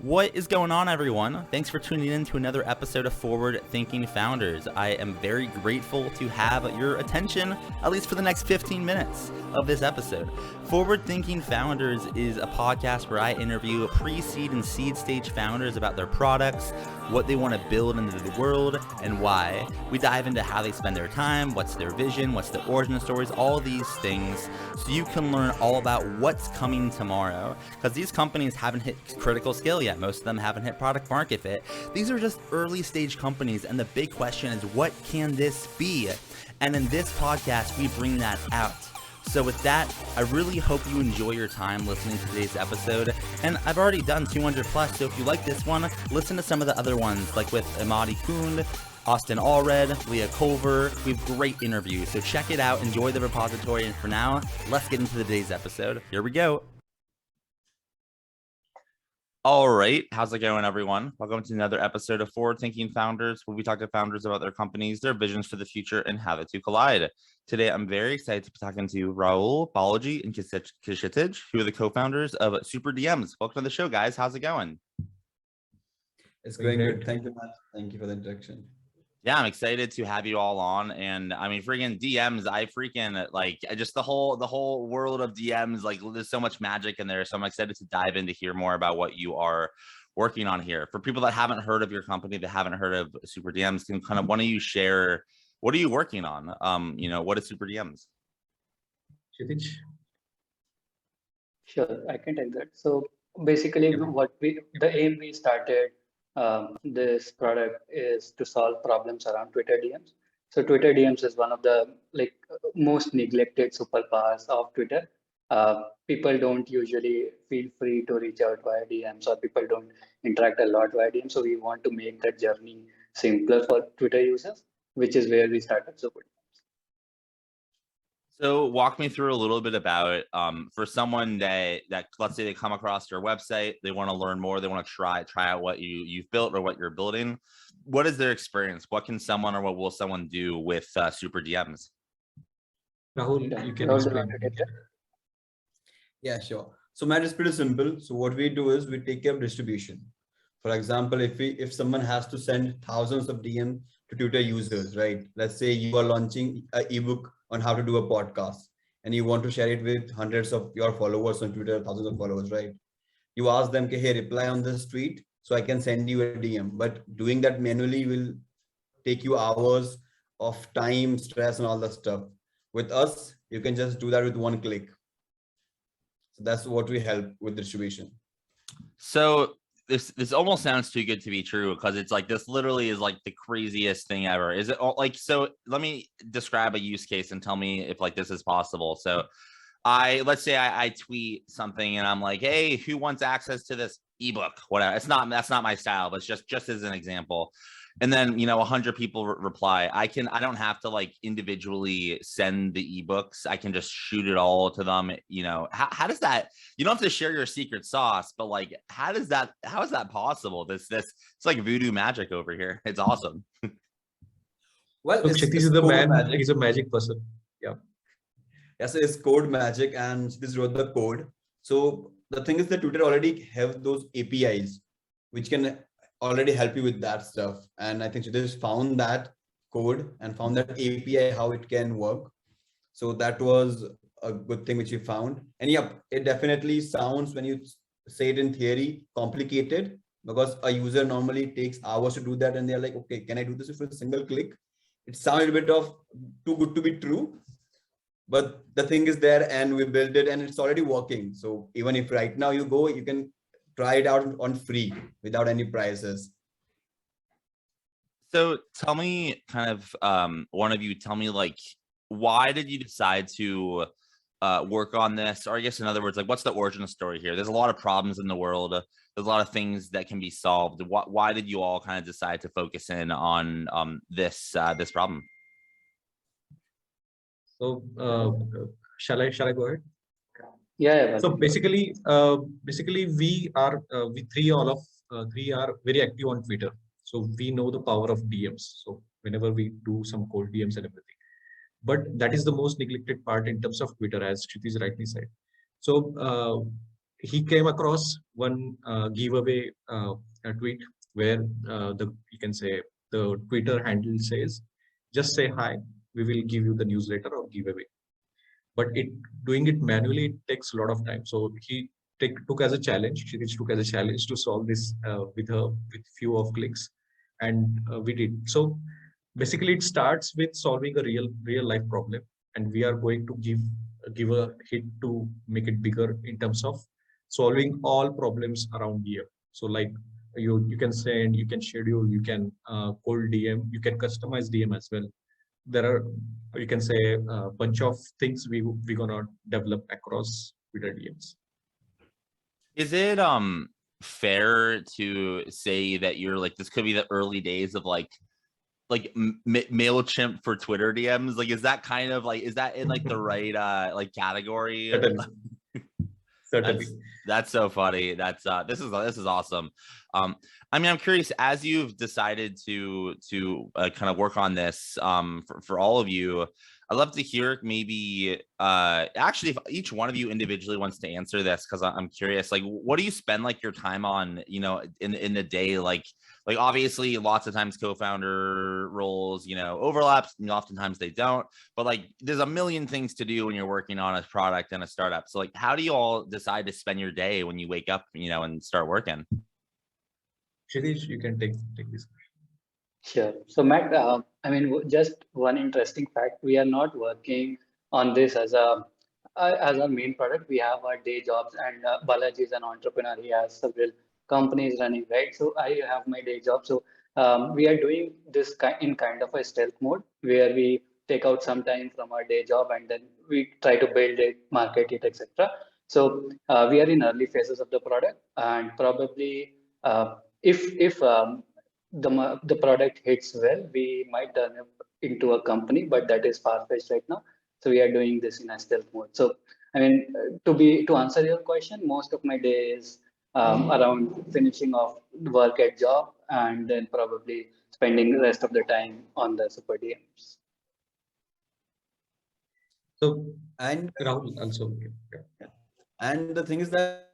What is going on, everyone? Thanks for tuning in to another episode of Forward Thinking Founders. I am very grateful to have your attention, at least for the next 15 minutes of this episode. Forward Thinking Founders is a podcast where I interview pre-seed and seed stage founders about their products, what they want to build into the world, and why. We dive into how they spend their time, what's their vision, what's the origin stories, all these things, so you can learn all about what's coming tomorrow. Because these companies haven't hit critical scale yet. Most of them haven't hit product market fit. These are just early stage companies, and the big question is, what can this be? And in this podcast, we bring that out. So with that, I really hope you enjoy your time listening to today's episode. And I've already done 200 plus, so if you like this one, listen to some of the other ones, like with Imadi Kund, Austin Allred, Leah Culver. We have great interviews, so check it out, enjoy the repository, and for now, let's get into today's episode. Here we go. All right, how's it going, everyone? Welcome to another episode of Forward Thinking Founders, where we talk to founders about their companies, their visions for the future, and how the two collide. Today, I'm very excited to be talking to Rahul, Balaji, and Kshitij, who are the co-founders of SuperDMs. Welcome to the show, guys. How's it going? It's going good. Thank you, Matt. Thank you for the introduction. Yeah, I'm excited to have you all on. And I mean, freaking DMs, I freaking like just the whole world of DMs, like there's so much magic in there. So I'm excited to dive in to hear more about what you are working on here. For people that haven't heard of your company, that haven't heard of SuperDMs, can kind of, why don't you share, what are you working on? What is SuperDMs? Kshitij? Sure, I can take that. So basically, the aim we started this product is to solve problems around Twitter DMs. So Twitter DMs is one of the most neglected superpowers of Twitter. People don't usually feel free to reach out via DMs, or people don't interact a lot via DMs. So we want to make that journey simpler for Twitter users, which is where we started SuperDMs. So walk me through a little bit about for someone that let's say they come across your website, they want to learn more, they want to try out what you've built or what you're building. What is their experience? What can someone or what will someone do with SuperDMs? Rahul, you can explain. Yeah, sure. So Matt, it's pretty simple. So what we do is we take care of distribution. For example, if someone has to send thousands of DM to Twitter users, right? Let's say you are launching an ebook on how to do a podcast, and you want to share it with hundreds of your followers on Twitter, thousands of followers, right? You ask them, hey, reply on this tweet so I can send you a DM. But doing that manually will take you hours of time, stress, and all that stuff. With us, you can just do that with one click. So that's what we help with distribution. So this almost sounds too good to be true, because it's like, this literally is like the craziest thing ever. Is it like, so let me describe a use case and tell me if like this is possible. So let's say I tweet something and I'm like, hey, who wants access to this ebook? Whatever. That's not my style, but it's just as an example. And then, 100 people reply. I don't have to like individually send the ebooks. I can just shoot it all to them. How does that, you don't have to share your secret sauce, but like, how is that possible? It's like voodoo magic over here. It's awesome. Well, Kshitij is the man. Magic. He's a magic person. Yeah. Yes, it's code magic, and this wrote the code. So the thing is that Twitter already have those APIs, which can already help you with that stuff. And I think she just found that code and found that API, how it can work. So that was a good thing which we found. And yep, it definitely sounds, when you say it in theory, complicated, because a user normally takes hours to do that. And they're like, okay, can I do this with a single click? It sounded a bit of too good to be true, but the thing is there, and we built it and it's already working. So even if right now you go, you can try it out on free without any prices. So tell me, kind of, one of you, tell me, like, why did you decide to work on this? Or I guess in other words, like, what's the origin story here? There's a lot of problems in the world. There's a lot of things that can be solved. Why did you all kind of decide to focus in on this problem? So shall I go ahead? Yeah. So basically, we three are very active on Twitter. So we know the power of DMs. So whenever we do some cold DMs and everything, but that is the most neglected part in terms of Twitter, as Kshitij rightly said. So he came across one giveaway a tweet where you can say the Twitter handle says, just say hi, we will give you the newsletter or giveaway. But doing it manually, it takes a lot of time. So he took as a challenge. Kshitij took as a challenge to solve this with few of clicks, and we did. So basically, it starts with solving a real life problem, and we are going to give a hit to make it bigger in terms of solving all problems around here. So like you can send, you can schedule, you can cold DM, you can customize DM as well. There are, you can say, a bunch of things we're gonna develop across Twitter DMs. Is it fair to say that you're like, this could be the early days of like Mailchimp for Twitter DMs? Like, is that kind of like, is that in like the right like category? Certainly. That's so funny. That's this is awesome. I mean, I'm curious, as you've decided to kind of work on this for all of you, I'd love to hear maybe actually if each one of you individually wants to answer this, because I'm curious, like, what do you spend like your time on, you know, in the day? Like obviously lots of times co-founder roles, you know, overlaps, and oftentimes they don't, but like there's a million things to do when you're working on a product and a startup. So like, how do you all decide to spend your day when you wake up, you know, and start working? Kshitij, you can take this. Sure. So Matt, I mean, just one interesting fact: we are not working on this as our main product. We have our day jobs, and Balaji is an entrepreneur. He has several companies running, right? So I have my day job. So we are doing this in kind of a stealth mode, where we take out some time from our day job and then we try to build it, market it, etc. So we are in early phases of the product, and probably if the product hits well, we might turn it into a company, but that is far-fetched right now. So we are doing this in a stealth mode. So I mean, to answer your question, most of my day is around finishing off work at job, and then probably spending the rest of the time on the SuperDMs. So And Rahul also. and the thing is that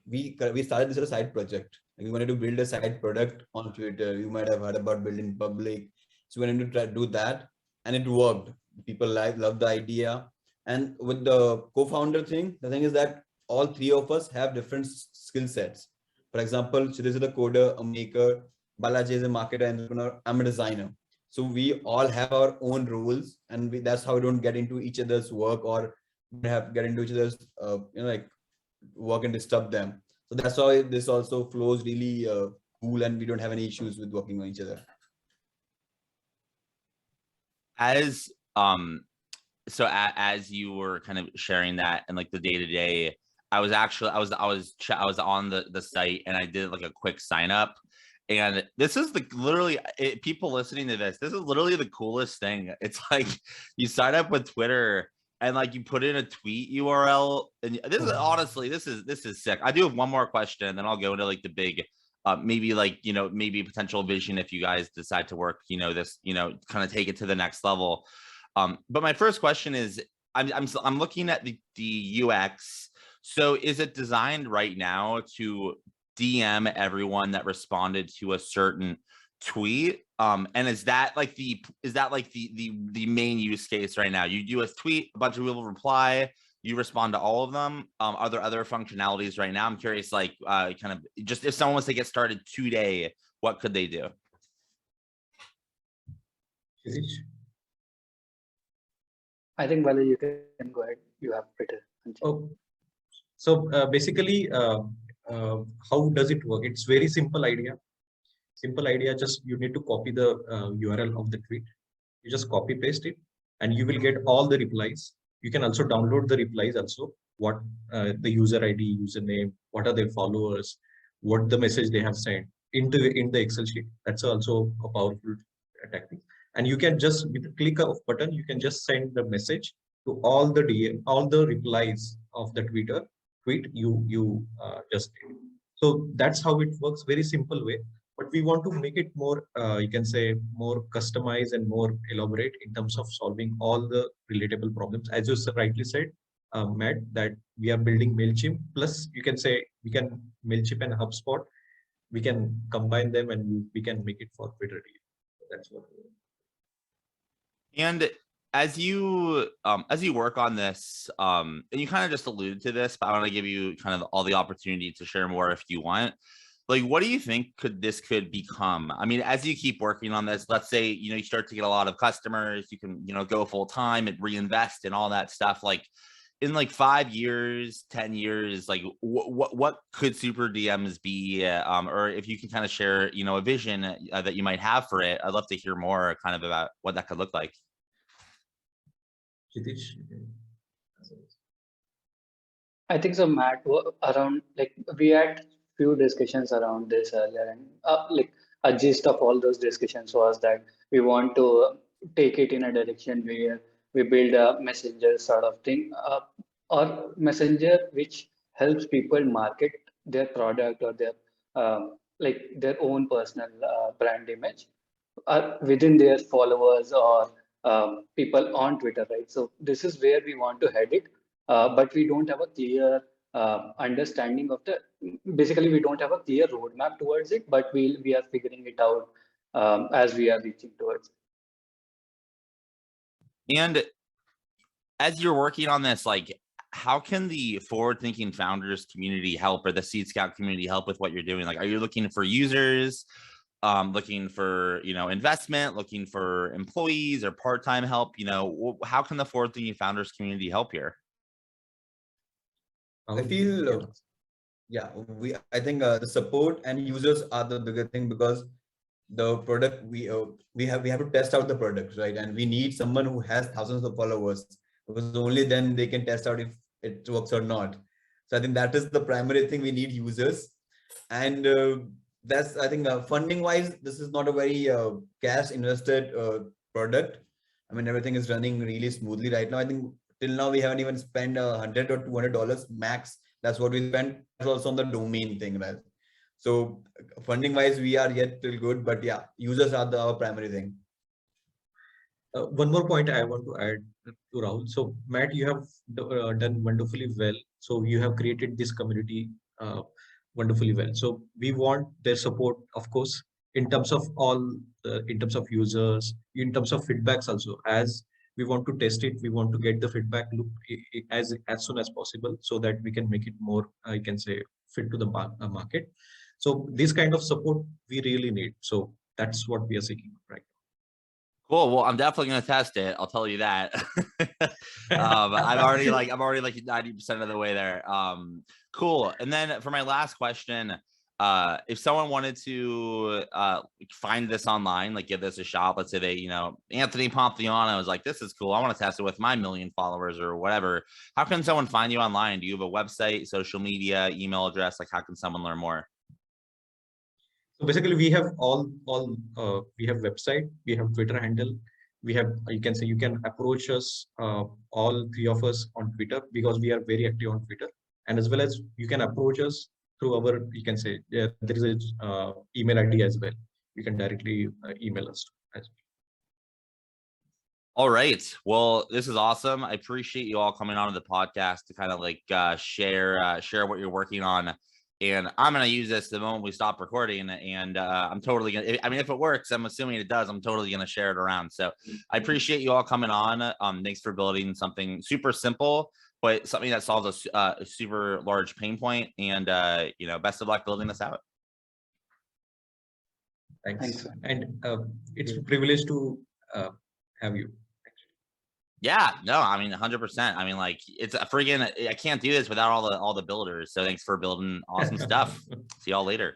we started this as a side project. Like we wanted to build a side product on Twitter. You might have heard about building public. So we wanted to try to do that, and it worked. People loved the idea. And with the co-founder thing, the thing is that all three of us have different skill sets. For example, Kshitij is a coder, a maker, Balaji is a marketer, entrepreneur, I'm a designer. So we all have our own roles, and that's how we don't get into each other's work or get into each other's like work and disturb them. So that's why this also flows really cool, and we don't have any issues with working on each other. As so as you were kind of sharing that and like the day to day, I was on the site and I did like a quick sign up, and this is literally people listening to this. This is literally the coolest thing. It's like you sign up with Twitter and like you put in a tweet URL, and this is honestly this is sick. I do have one more question, and then I'll go into like the big. Maybe like, you know, maybe potential vision if you guys decide to work, you know, this, you know, kind of take it to the next level. But my first question is, I'm looking at the UX. So is it designed right now to DM everyone that responded to a certain tweet? And is that like the main use case right now? You do a tweet, a bunch of people reply, you respond to all of them. Are there other functionalities right now? I'm curious, like kind of just if someone wants to get started today, what could they do? I think Balaji, you can go ahead. You have Twitter. Oh, so basically, how does it work? It's very simple idea. Simple idea. Just you need to copy the URL of the tweet. You just copy paste it, and you will get all the replies. You can also download the replies also, what the user ID, username, what are their followers, what the message they have sent in the Excel sheet. That's also a powerful tactic. And you can just, with a click of button, you can just send the message to all the DM, all the replies of the tweet you just did. So that's how it works, very simple way. But we want to make it more, you can say, more customized and more elaborate in terms of solving all the relatable problems. As you rightly said, Matt, that we are building Mailchimp. Plus, you can say we can Mailchimp and HubSpot. We can combine them and we can make it for Twitter. That's what. And as you work on this, and you kind of just alluded to this, but I want to give you kind of all the opportunity to share more if you want. Like, what do you think this could become? I mean, as you keep working on this, let's say, you start to get a lot of customers, you can, go full time and reinvest and all that stuff. Like in like 5 years, 10 years, like what could SuperDMs be? Or if you can kind of share, a vision that you might have for it, I'd love to hear more kind of about what that could look like. Kshitij? I think so, Matt. Around like we had few discussions around this earlier, and like a gist of all those discussions was that we want to take it in a direction where we build a messenger sort of thing, or messenger which helps people market their product or their like their own personal brand image within their followers or people on Twitter, right? So this is where we want to head it, but we don't have a clear understanding of the. Basically, we don't have a clear roadmap towards it, but we are figuring it out as we are reaching towards it. And as you're working on this, like, how can the forward-thinking founders community help, or the Seed Scout community help with what you're doing? Like, are you looking for users, looking for, investment, looking for employees or part-time help? How can the forward-thinking founders community help here? I feel, I think the support and users are the bigger thing, because the product we have to test out the product, right? And we need someone who has thousands of followers, because only then they can test out if it works or not. So I think that is the primary thing. We need users, and that's, I think, funding wise, this is not a very cash invested product. I mean, everything is running really smoothly right now. I think till now we haven't even spent $100 or $200 max. That's what we spent. That's also on the domain thing, right? So funding wise, we are yet still good, but yeah, users are our primary thing. One more point I want to add to Rahul. So Matt, you have done wonderfully well. So you have created this community wonderfully well. So we want their support, of course, in terms of in terms of users, in terms of feedbacks also. As we want to test it, we want to get the feedback loop as soon as possible, so that we can make it more, I can say, fit to the market. So this kind of support we really need. So that's what we are seeking right now. Cool. Well, I'm definitely going to test it. I'll tell you that. I'm already like 90% of the way there. Cool. And then for my last question, if someone wanted to find this online, like give this a shot, let's say they, Anthony Pompliano was like, this is cool, I want to test it with my 1 million followers or whatever. How can someone find you online? Do you have a website, social media, email address? Like, how can someone learn more? So basically, we have we have website, we have Twitter handle, we have, you can say, you can approach us, all three of us on Twitter, because we are very active on Twitter, and as well as you can approach us through our, you can say, there is a email ID as well. You can directly email us as well. All right. Well, this is awesome. I appreciate you all coming on to the podcast to kind of like share what you're working on. And I'm going to use this the moment we stop recording, and I'm totally going to, I mean, if it works, I'm assuming it does, I'm totally going to share it around. So I appreciate you all coming on. Thanks for building something super simple, but something that solves a super large pain point. And, best of luck building this out. Thanks. And it's a privilege to have you. Yeah, no, I mean, 100%. I mean, like, it's a friggin', I can't do this without all the builders. So thanks for building awesome stuff. See y'all later.